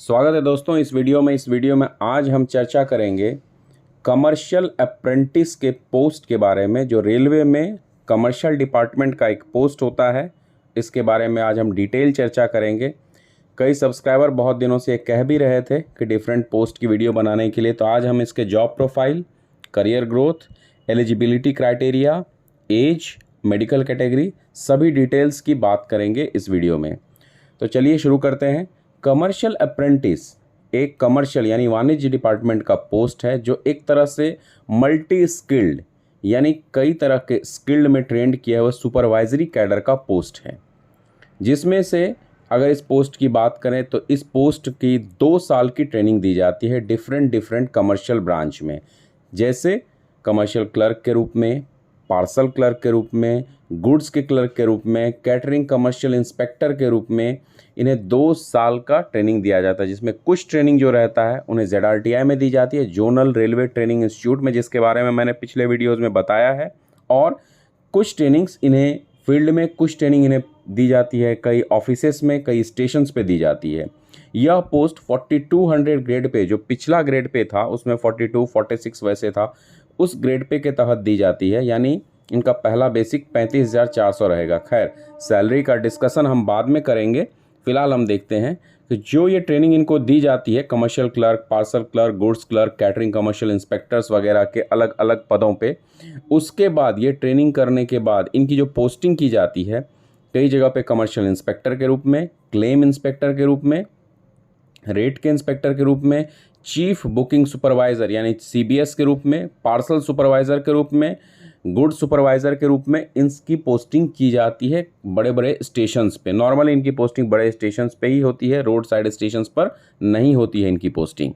स्वागत है दोस्तों इस वीडियो में आज हम चर्चा करेंगे कमर्शियल अप्रेंटिस के पोस्ट के बारे में। जो रेलवे में कमर्शियल डिपार्टमेंट का एक पोस्ट होता है, इसके बारे में आज हम डिटेल चर्चा करेंगे। कई सब्सक्राइबर बहुत दिनों से कह भी रहे थे कि डिफरेंट पोस्ट की वीडियो बनाने के लिए, तो आज हम इसके job profile, career growth, eligibility criteria, age, medical category, सभी डिटेल्स की बात करेंगे इस वीडियो में। तो चलिए शुरू करते हैं। कमर्शियल अप्रेंटिस एक कमर्शियल यानी वाणिज्य डिपार्टमेंट का पोस्ट है जो एक तरह से मल्टी स्किल्ड यानी कई तरह के स्किल्ड में ट्रेंड किया हुआ सुपरवाइजरी कैडर का पोस्ट है, जिसमें से अगर इस पोस्ट की बात करें तो इस पोस्ट की 2 साल की ट्रेनिंग दी जाती है डिफरेंट कमर्शियल ब्रांच में, जैसे कमर्शियल क्लर्क के रूप में, पार्सल क्लर्क के रूप में, गुड्स के क्लर्क के रूप में, कैटरिंग कमर्शियल इंस्पेक्टर के रूप में। इन्हें 2 साल का ट्रेनिंग दिया जाता है, जिसमें कुछ ट्रेनिंग जो रहता है उन्हें ZRTI में दी जाती है, जोनल रेलवे ट्रेनिंग इंस्टीट्यूट में, जिसके बारे में मैंने पिछले वीडियोज़ में बताया है। और कुछ ट्रेनिंग्स इन्हें फील्ड में, कुछ ट्रेनिंग इन्हें दी जाती है कई ऑफिसेस में, कई स्टेशंस पे दी जाती है। यह पोस्ट 4200 ग्रेड पे, जो पिछला ग्रेड पे था उसमें 42, 46 वैसे था, उस ग्रेड पे के तहत दी जाती है, यानी इनका पहला बेसिक 35,400 रहेगा। खैर, सैलरी का डिस्कशन हम बाद में करेंगे। फिलहाल हम देखते हैं कि जो ये ट्रेनिंग इनको दी जाती है commercial clerk, parcel clerk, goods clerk, catering commercial inspectors वगैरह के अलग अलग पदों पे, उसके बाद ये ट्रेनिंग करने के बाद इनकी जो पोस्टिंग की जाती है कई जगह पे कमर्शियल इंस्पेक्टर के रूप में, क्लेम इंस्पेक्टर के रूप में, रेट के इंस्पेक्टर के रूप में, चीफ बुकिंग सुपरवाइज़र यानी CBS के रूप में, पार्सल सुपरवाइज़र के रूप में, गुड सुपरवाइज़र के रूप में इनकी पोस्टिंग की जाती है बड़े बड़े स्टेशंस पे। नॉर्मली इनकी पोस्टिंग बड़े स्टेशंस पे ही होती है, रोड साइड स्टेशंस पर नहीं होती है इनकी पोस्टिंग।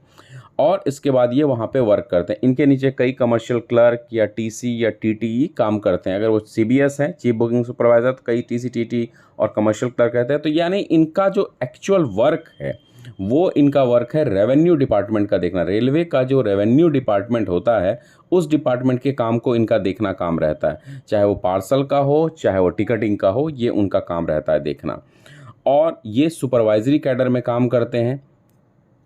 और इसके बाद ये वहाँ पे वर्क करते हैं। इनके नीचे कई कमर्शियल क्लर्क या TC या TTE काम करते हैं। अगर वो CBS है, चीफ बुकिंग सुपरवाइज़र, तो कई TC TTE और कमर्शियल क्लर्क रहते हैं। तो यानी इनका जो एक्चुअल वर्क है वो इनका वर्क है रेवेन्यू डिपार्टमेंट का देखना। रेलवे का जो रेवेन्यू डिपार्टमेंट होता है उस डिपार्टमेंट के काम को इनका देखना काम रहता है, चाहे वो पार्सल का हो, चाहे वो टिकटिंग का हो, ये उनका काम रहता है देखना। और ये सुपरवाइजरी कैडर में काम करते हैं,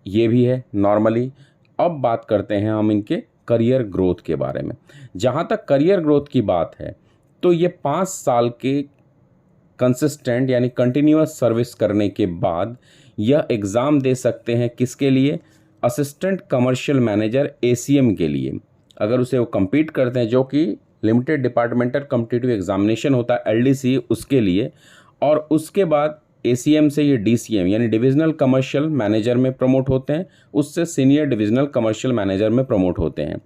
ये भी है नॉर्मली। अब बात करते हैं हम इनके करियर ग्रोथ के बारे में। जहाँ तक करियर ग्रोथ की बात है तो ये 5 साल के कंसिस्टेंट यानी कंटिन्यूअस सर्विस करने के बाद यह एग्ज़ाम दे सकते हैं। किसके लिए? असिस्टेंट कमर्शियल मैनेजर ACM के लिए। अगर उसे वो compete करते हैं, जो कि लिमिटेड डिपार्टमेंटल कॉम्पिटिटिव एग्जामिनेशन होता है LDC, उसके लिए। और उसके बाद ACM से ये DCM यानी डिविजनल कमर्शियल मैनेजर में प्रमोट होते हैं, उससे सीनियर डिविजनल कमर्शियल मैनेजर में प्रमोट होते हैं।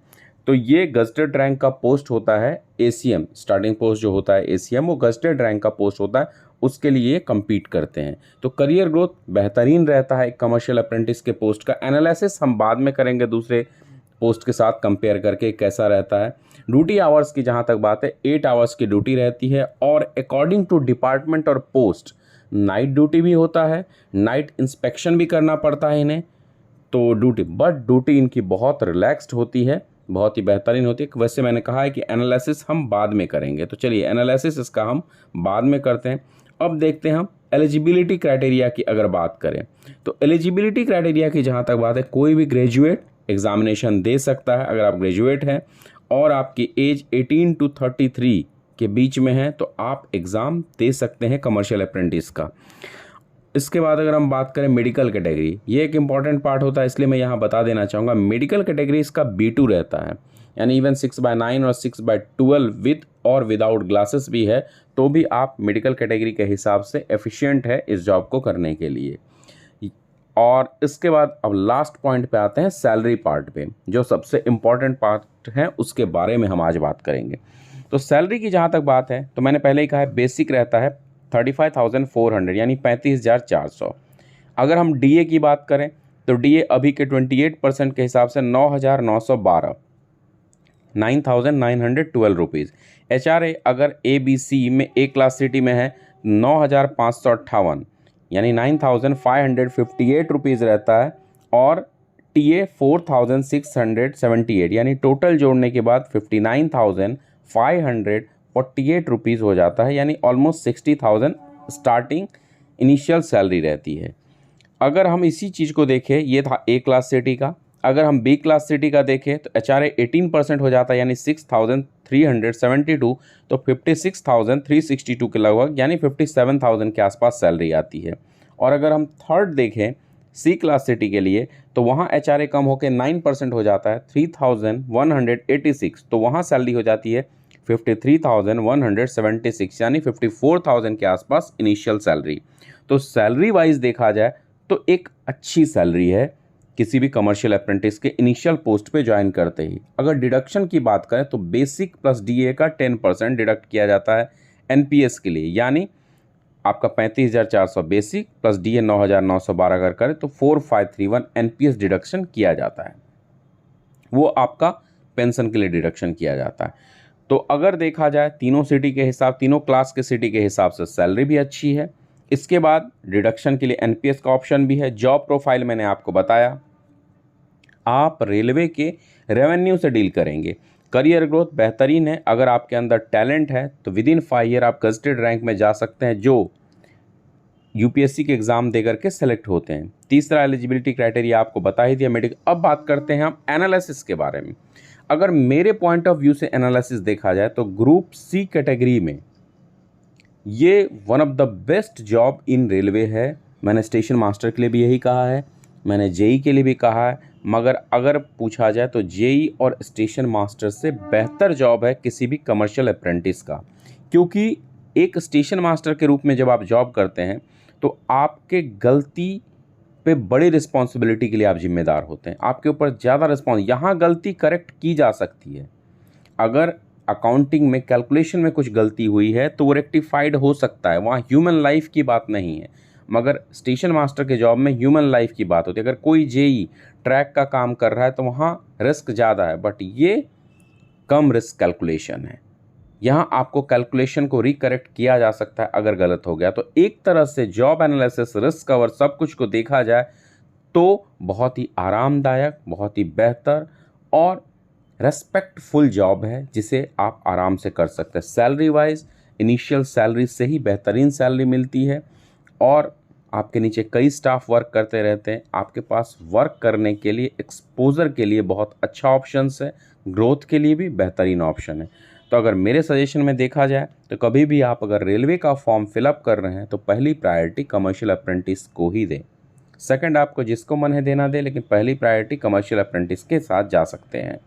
तो ये गजटेड रैंक का पोस्ट होता है ACM। स्टार्टिंग पोस्ट जो होता है ACM वो गजटेड रैंक का पोस्ट होता है, उसके लिए compete करते हैं। तो करियर ग्रोथ बेहतरीन रहता है कमर्शियल अप्रेंटिस के पोस्ट का। एनालिसिस हम बाद में करेंगे दूसरे पोस्ट के साथ कंपेयर करके कैसा रहता है। ड्यूटी आवर्स की जहाँ तक बात है, 8 आवर्स की ड्यूटी रहती है। और अकॉर्डिंग टू डिपार्टमेंट और पोस्ट नाइट ड्यूटी भी होता है, नाइट इंस्पेक्शन भी करना पड़ता है इन्हें। तो ड्यूटी इनकी बहुत रिलैक्स्ड होती है, बहुत ही बेहतरीन होती है। वैसे मैंने कहा है कि एनालिसिस हम बाद में करेंगे, तो चलिए एनालिसिस इसका हम बाद में करते हैं। अब देखते हैं हम एलिजिबिलिटी क्राइटेरिया की अगर बात करें तो एलिजिबिलिटी क्राइटेरिया की जहाँ तक बात है, कोई भी ग्रेजुएट एग्जामिनेशन दे सकता है। अगर आप ग्रेजुएट हैं और आपकी एज 18 to 33 के बीच में है तो आप एग्ज़ाम दे सकते हैं कमर्शियल अप्रेंटिस का। इसके बाद अगर हम बात करें मेडिकल कैटेगरी, ये एक इम्पॉर्टेंट पार्ट होता है, इसलिए मैं यहाँ बता देना चाहूँगा। मेडिकल कैटेगरी इसका B2 रहता है, यानी इवन 6/9 और 6/12 विद और विदाउट ग्लासेस भी है, तो भी आप मेडिकल कैटेगरी के हिसाब से एफिशिएंट है इस जॉब को करने के लिए। और इसके बाद अब लास्ट पॉइंट पे आते हैं, सैलरी पार्ट पे, जो सबसे इम्पॉर्टेंट पार्ट है, उसके बारे में हम आज बात करेंगे। तो सैलरी की जहाँ तक बात है तो मैंने पहले ही कहा है बेसिक रहता है 35,400 यानी 35,400। अगर हम DA की बात करें तो DA अभी के 28% के हिसाब से 9,912 9,912 रुपीज़। HRA अगर ABC में A क्लास सिटी में है 9,558 यानी 9,558 रुपीज़ रहता है। और TA 4,678 यानी टोटल जोड़ने के बाद 59,548 रुपीज़ हो जाता है, यानी ऑलमोस्ट 60,000 स्टार्टिंग इनिशियल सैलरी रहती है। अगर हम इसी चीज़ को देखें, ये था ए क्लास सिटी का, अगर हम बी क्लास सिटी का देखें तो HRA 18% हो जाता है यानी 6,372, तो 56,362 के लगभग यानी 57,000 के आसपास सैलरी आती है। और अगर हम थर्ड देखें सी क्लास सिटी के लिए तो वहाँ HRA कम होकर 9% हो जाता है 3,186, तो वहाँ सैलरी हो जाती है 53,176 यानी 54,000 के आसपास इनिशियल सैलरी। तो सैलरी वाइज देखा जाए तो एक अच्छी सैलरी है किसी भी कमर्शियल अप्रेंटिस के इनिशियल पोस्ट पे ज्वाइन करते ही। अगर डिडक्शन की बात करें तो बेसिक प्लस DA का 10% डिडक्ट किया जाता है NPS के लिए, यानी आपका 35,400 बेसिक प्लस DA 9,912 अगर करें तो 4,531 NPS डिडक्शन किया जाता है, वो आपका पेंशन के लिए डिडक्शन किया जाता है। तो अगर देखा जाए तीनों सिटी के हिसाब, तीनों क्लास के सिटी के हिसाब से सैलरी भी अच्छी है। इसके बाद डिडक्शन के लिए NPS का ऑप्शन भी है। जॉब प्रोफाइल मैंने आपको बताया, आप रेलवे के रेवेन्यू से डील करेंगे। करियर ग्रोथ बेहतरीन है, अगर आपके अंदर टैलेंट है तो विद इन 5 ईयर आप गजेटेड रैंक में जा सकते हैं जो UPSC के एग्ज़ाम देकर के सेलेक्ट होते हैं। तीसरा एलिजिबिलिटी क्राइटेरिया आपको बता ही दिया मेडिकल। अब बात करते हैं हम एनालिसिस के बारे में। अगर मेरे पॉइंट ऑफ व्यू से एनालिसिस देखा जाए तो ग्रुप C कैटेगरी में ये one of the best job in railway है। मैंने स्टेशन मास्टर के लिए भी यही कहा है, मैंने JEE के लिए भी कहा है, मगर अगर पूछा जाए तो JEE और स्टेशन मास्टर से बेहतर जॉब है किसी भी कमर्शियल अप्रेंटिस का। क्योंकि एक स्टेशन मास्टर के रूप में जब आप जॉब करते हैं तो आपके गलती पे बड़ी रिस्पॉन्सिबिलिटी के लिए आप जिम्मेदार होते हैं, आपके ऊपर ज़्यादा रिस्पॉन्स। यहाँ गलती करेक्ट की जा सकती है, अगर अकाउंटिंग में कैलकुलेशन में कुछ गलती हुई है तो वो रेक्टिफाइड हो सकता है, वहाँ ह्यूमन लाइफ की बात नहीं है। मगर स्टेशन मास्टर के जॉब में ह्यूमन लाइफ की बात होती है। अगर कोई JEE ट्रैक का काम कर रहा है तो वहाँ रिस्क ज़्यादा है, बट ये कम रिस्क कैलकुलेशन है। यहाँ आपको कैलकुलेशन को रिकरेक्ट किया जा सकता है अगर गलत हो गया। तो एक तरह से जॉब एनालिसिस, रिस्क कवर, सब कुछ को देखा जाए तो बहुत ही आरामदायक, बहुत ही बेहतर और रेस्पेक्टफुल जॉब है जिसे आप आराम से कर सकते हैं। सैलरी वाइज इनिशियल सैलरी से ही बेहतरीन सैलरी मिलती है और आपके नीचे कई स्टाफ वर्क करते रहते हैं। आपके पास वर्क करने के लिए, एक्सपोजर के लिए बहुत अच्छा ऑप्शंस है, ग्रोथ के लिए भी बेहतरीन ऑप्शन है। तो अगर मेरे सजेशन में देखा जाए तो कभी भी आप अगर रेलवे का फॉर्म फिलअप कर रहे हैं तो पहली प्रायोरिटी कमर्शियल अप्रेंटिस को ही दें। सेकंड आपको जिसको मन है देना दे, लेकिन पहली प्रायोरिटी कमर्शियल अप्रेंटिस के साथ जा सकते हैं।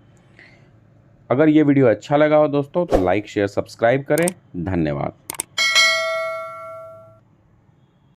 अगर ये वीडियो अच्छा लगा हो दोस्तों तो लाइक, शेयर, सब्सक्राइब करें। धन्यवाद।